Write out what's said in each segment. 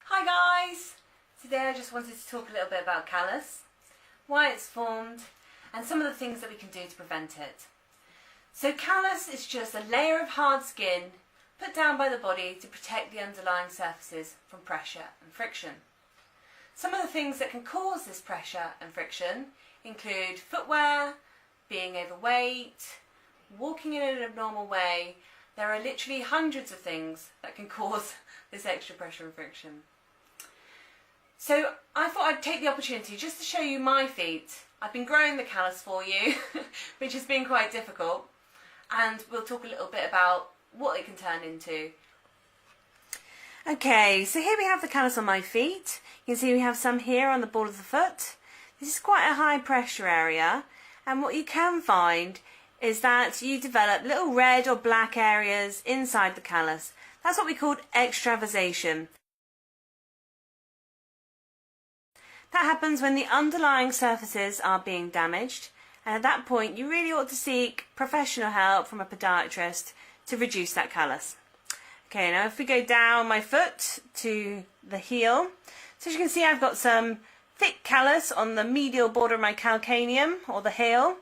Hi guys! Today I just wanted to talk a little bit about callus, why it's formed and some of the things that we can do to prevent it. So callus is just a layer of hard skin put down by the body to protect the underlying surfaces from pressure and friction. Some of the things that can cause this pressure and friction include footwear, being overweight, walking in an abnormal way. There are literally hundreds of things that can cause this extra pressure and friction. So I thought I'd take the opportunity just to show you my feet. I've been growing the callus for you, which has been quite difficult, and we'll talk a little bit about what it can turn into. Okay, so here we have the callus on my feet. You can see we have some here on the ball of the foot. This is quite a high pressure area, and what you can find is that you develop little red or black areas inside the callus. That's what we call extravasation. That happens when the underlying surfaces are being damaged, and at that point you really ought to seek professional help from a podiatrist to reduce that callus. Okay, now if we go down my foot to the heel, so as you can see I've got some thick callus on the medial border of my calcaneum, or the heel.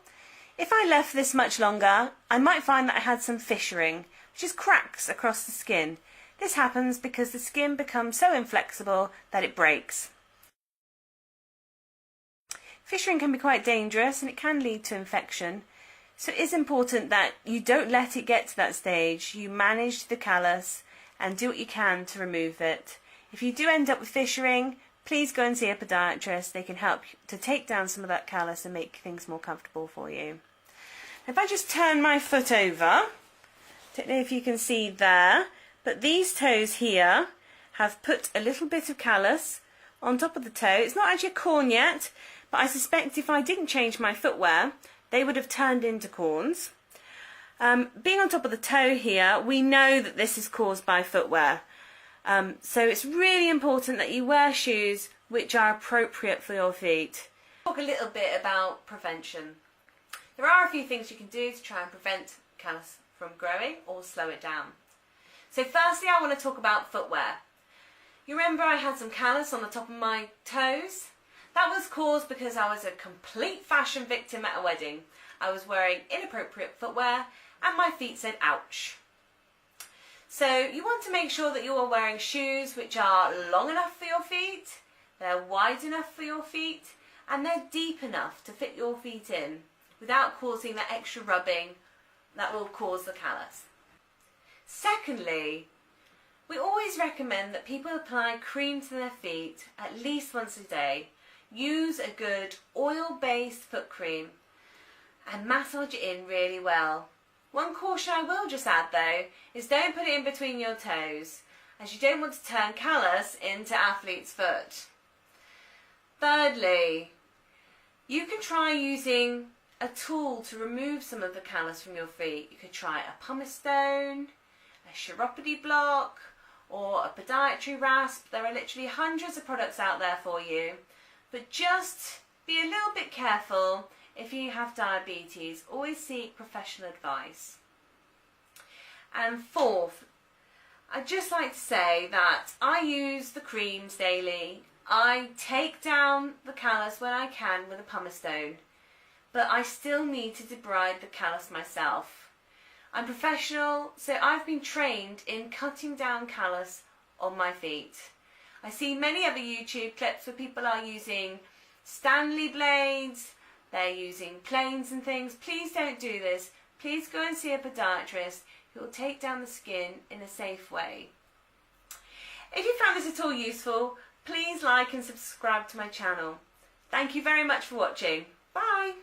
If I left this much longer, I might find that I had some fissuring, which is cracks across the skin. This happens because the skin becomes so inflexible that it breaks. Fissuring can be quite dangerous and it can lead to infection, so it is important that you don't let it get to that stage. You manage the callus and do what you can to remove it. If you do end up with fissuring, please go and see a podiatrist. They can help to take down some of that callus and make things more comfortable for you. If I just turn my foot over, don't know if you can see there, but these toes here have put a little bit of callus on top of the toe. It's not actually a corn yet, but I suspect if I didn't change my footwear, they would have turned into corns. Being on top of the toe here, we know that this is caused by footwear. So it's really important that you wear shoes which are appropriate for your feet. Talk a little bit about prevention. There are a few things you can do to try and prevent callus from growing or slow it down. So firstly I want to talk about footwear. You remember I had some callus on the top of my toes? That was caused because I was a complete fashion victim at a wedding. I was wearing inappropriate footwear and my feet said ouch. So you want to make sure that you are wearing shoes which are long enough for your feet, they're wide enough for your feet, and they're deep enough to fit your feet in without causing that extra rubbing that will cause the callus. Secondly, we always recommend that people apply cream to their feet at least once a day. Use a good oil-based foot cream and massage it in really well. One caution I will just add though is don't put it in between your toes, as you don't want to turn callus into athlete's foot. Thirdly, you can try using a tool to remove some of the callus from your feet. You could try a pumice stone, a chiropody block, or a podiatry rasp. There are literally hundreds of products out there for you, but just be a little bit careful. If you have diabetes, always seek professional advice. And fourth, I'd just like to say that I use the creams daily. I take down the callus when I can with a pumice stone, but I still need to debride the callus myself. I'm professional, so I've been trained in cutting down callus on my feet. I see many other YouTube clips where people are using Stanley blades, they're using planes and things. Please don't do this. Please go and see a podiatrist who will take down the skin in a safe way. If you found this at all useful, please like and subscribe to my channel. Thank you very much for watching. Bye!